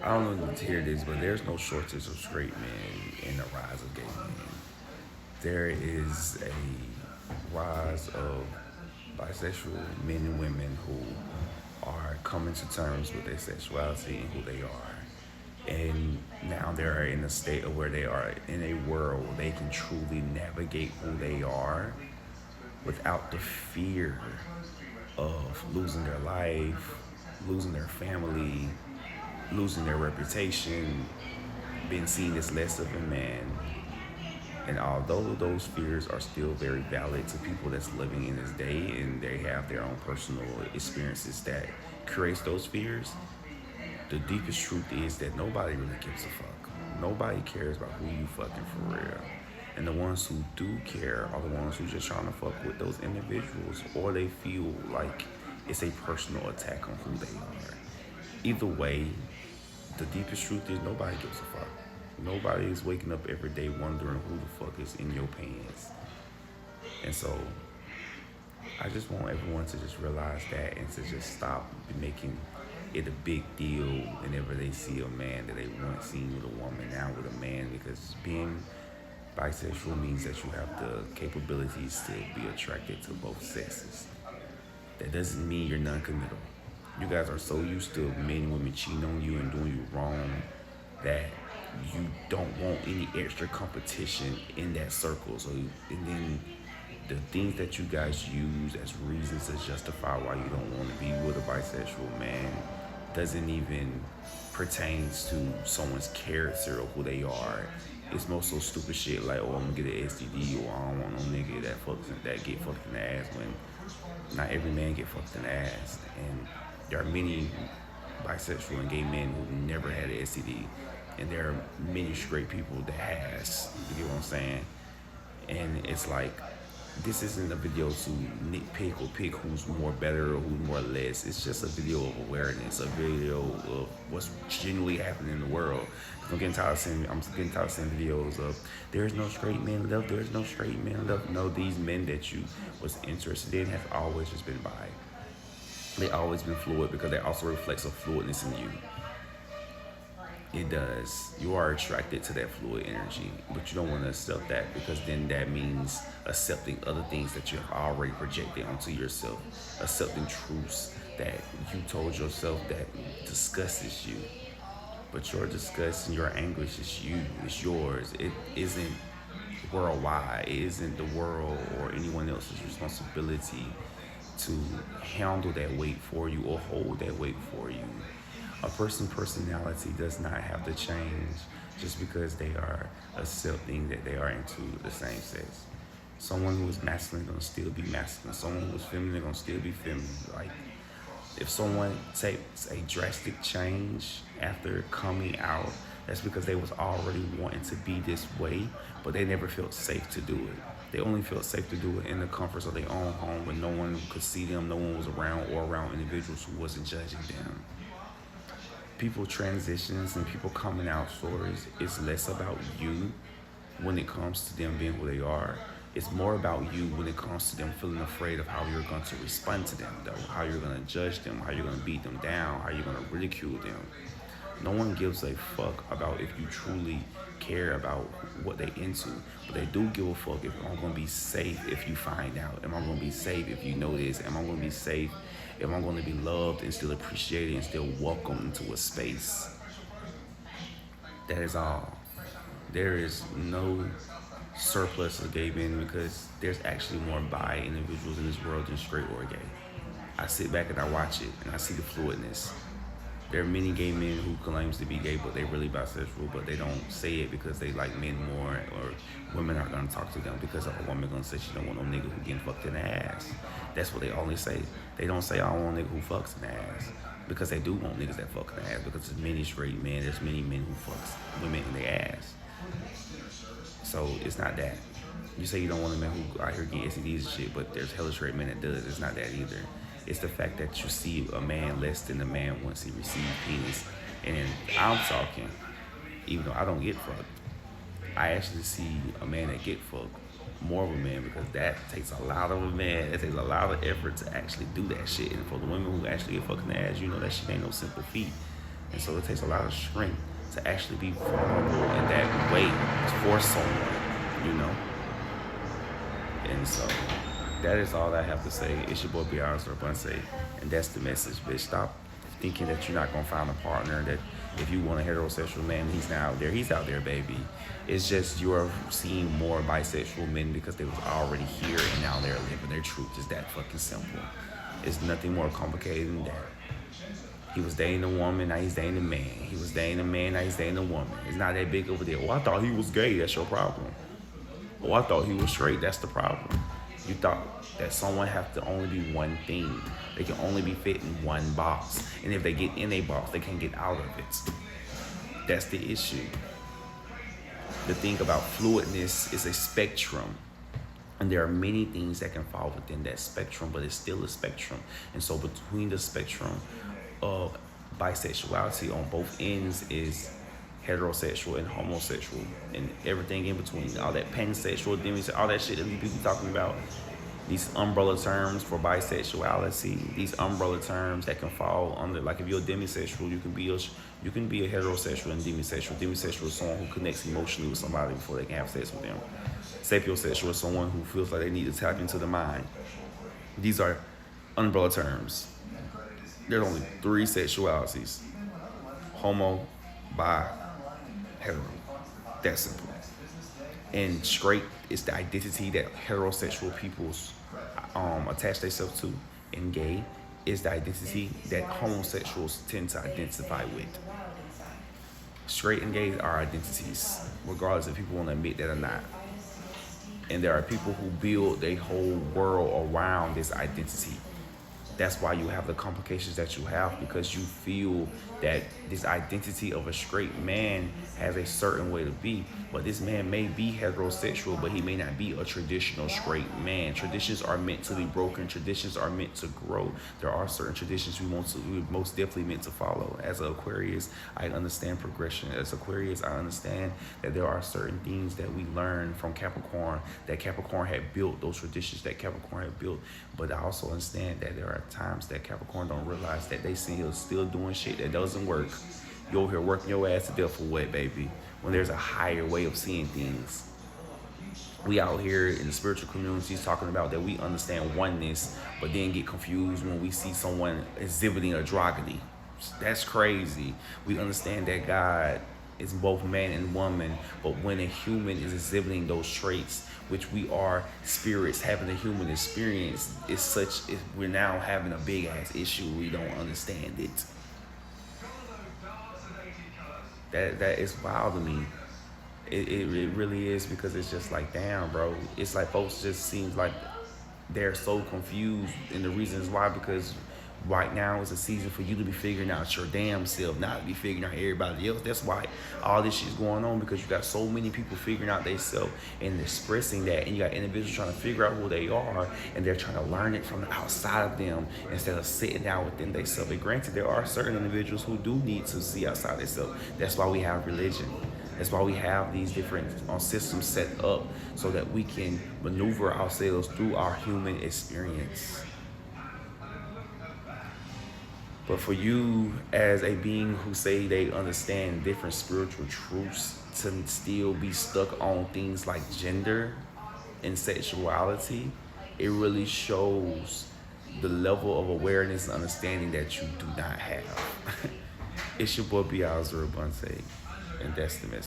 I don't know if you hear this, but there's no shortage of straight men in the rise of gay men. There is a rise of bisexual men and women who are coming to terms with their sexuality and who they are. And now they're in a state of where they are in a world where they can truly navigate who they are without the fear of losing their life, losing their family, losing their reputation, being seen as less of a man. And although those fears are still very valid to people that's living in this day and they have their own personal experiences that creates those fears, the deepest truth is that nobody really gives a fuck. Nobody cares about who you fucking for real. And the ones who do care are the ones who just trying to fuck with those individuals or they feel like it's a personal attack on who they are. Either way, the deepest truth is nobody gives a fuck. Nobody is waking up every day wondering who the fuck is in your pants. And so I just want everyone to just realize that and to just stop making it a big deal whenever they see a man that they once seen with a woman, now with a man, because being bisexual means that you have the capabilities to be attracted to both sexes. That doesn't mean you're non-committal. You guys are so used to men and women cheating on you and doing you wrong that you don't want any extra competition in that circle. So, and then the things that you guys use as reasons to justify why you don't want to be with a bisexual man doesn't even pertains to someone's character or who they are. It's most so stupid shit like, oh, I'm gonna get an STD, or I don't want no nigga that get fucked in the ass, when not every man get fucked in the ass. And there are many bisexual and gay men who never had an STD, and there are many straight people that has. You get what I'm saying? And it's like, this isn't a video to nitpick or pick who's more better or who's more less. It's just a video of awareness, a video of what's genuinely happening in the world. I'm getting tired of seeing videos of there's no straight men left, there's no straight men left. No, these men that you was interested in have always just been bi. They always been fluid because they also reflects a fluidness in you. It does. You are attracted to that fluid energy, but you don't want to accept that because then that means accepting other things that you have already projected onto yourself, accepting truths that you told yourself that disgusts you. But your disgust and your anguish is you, it's yours. It isn't worldwide. It isn't the world or anyone else's responsibility to handle that weight for you or hold that weight for you. A person's personality does not have to change just because they are accepting that they are into the same sex. Someone who is masculine gonna still be masculine. Someone who is feminine gonna still be feminine. Like, if someone takes a drastic change after coming out, that's because they was already wanting to be this way, but they never felt safe to do it. They only felt safe to do it in the comforts of their own home when no one could see them, no one was around, or around individuals who wasn't judging them. People transitions and people coming out stories, it's less about you when it comes to them being who they are. It's more about you when it comes to them feeling afraid of how you're going to respond to them, though, how you're going to judge them, how you're going to beat them down, how you're going to ridicule them. No one gives a fuck about if you truly care about what they into, but they do give a fuck if I'm going to be safe if you find out. Am I going to be safe if you know this? Am I going to be safe if I'm going to be loved and still appreciated and still welcomed into a space? That is all. There is no surplus of gay men because there's actually more bi individuals in this world than straight or gay. I sit back and I watch it and I see the fluidness. There are many gay men who claims to be gay, but they really bisexual, but they don't say it because they like men more, or women aren't gonna talk to them because a woman gonna say she don't want no nigga who getting fucked in the ass. That's what they only say. They don't say I don't want a nigga who fucks in the ass, because they do want niggas that fuck in the ass, because there's many straight men, there's many men who fucks women in the ass. So it's not that. You say you don't want a man who out here getting STDs and shit, but there's hella straight men that does. It's not that either. It's the fact that you see a man less than a man once he receives penis. And I'm talking, even though I don't get fucked, I actually see a man that get fucked more of a man, because that takes a lot of a man. It takes a lot of effort to actually do that shit. And for the women who actually get fucked in the ass, you know that shit ain't no simple feat. And so it takes a lot of strength to actually be vulnerable in that way for someone, you know? And so that is all I have to say. It's your boy beetalksss.square.site, and that's the message, bitch. Stop thinking that you're not gonna find a partner, that if you want a heterosexual man, he's not out there. He's out there, baby. It's just you're seeing more bisexual men because they was already here and now they're living their truth. It's that fucking simple. It's nothing more complicated than that. He was dating a woman, now he's dating a man. He was dating a man, now he's dating a woman. It's not that big over there. Oh, I thought he was gay. That's your problem. Oh, I thought he was straight. That's the problem. You thought that someone have to only be one thing. They can only be fit in one box. And if they get in a box, they can't get out of it. That's the issue. The thing about fluidness is a spectrum. And there are many things that can fall within that spectrum, but it's still a spectrum. And so between the spectrum of bisexuality on both ends is heterosexual and homosexual and everything in between. All that pansexual, demisexual, all that shit that we be talking about. These umbrella terms for bisexuality, these umbrella terms that can fall under, like if you're a demisexual, you can be a heterosexual and demisexual. Demisexual is someone who connects emotionally with somebody before they can have sex with them. Sapiosexual is someone who feels like they need to tap into the mind. These are umbrella terms. There's only 3 sexualities: homo, bi, hetero. That's simple. And straight is the identity that heterosexual people attach themselves to, and gay is the identity that homosexuals tend to identify with. Straight and gay are identities, regardless if people want to admit that or not. And there are people who build their whole world around this identity. That's why you have the complications that you have, because you feel that this identity of a straight man has a certain way to be, but this man may be heterosexual, but he may not be a traditional straight man. Traditions are meant to be broken. Traditions are meant to grow. There are certain traditions we most definitely meant to follow. As an Aquarius, I understand progression. As Aquarius, I understand that there are certain things that we learn from Capricorn, that Capricorn had built, those traditions that Capricorn had built. But I also understand that there are times that Capricorn don't realize that they still doing shit that doesn't work. You're over here working your ass to death for what, baby? When there's a higher way of seeing things. We out here in the spiritual communities talking about that we understand oneness, but then get confused when we see someone exhibiting androgyny. That's crazy. We understand that God is both man and woman, but when a human is exhibiting those traits, which we are spirits having a human experience, we're now having a big ass issue. We don't understand it. That is wild to me. It really is, because it's just like, damn, bro. It's like folks just seems like they're so confused, and the reason is why, because right now is a season for you to be figuring out your damn self, not to be figuring out everybody else. That's why all this shit's going on, because you got so many people figuring out themselves and expressing that, and you got individuals trying to figure out who they are, and they're trying to learn it from the outside of them instead of sitting down within themselves. And granted, there are certain individuals who do need to see outside themselves. That's why we have religion. That's why we have these different systems set up so that we can maneuver ourselves through our human experience. But for you, as a being who say they understand different spiritual truths, to still be stuck on things like gender and sexuality, it really shows the level of awareness and understanding that you do not have. It's your boy beetalksss.square.site, and that's the message.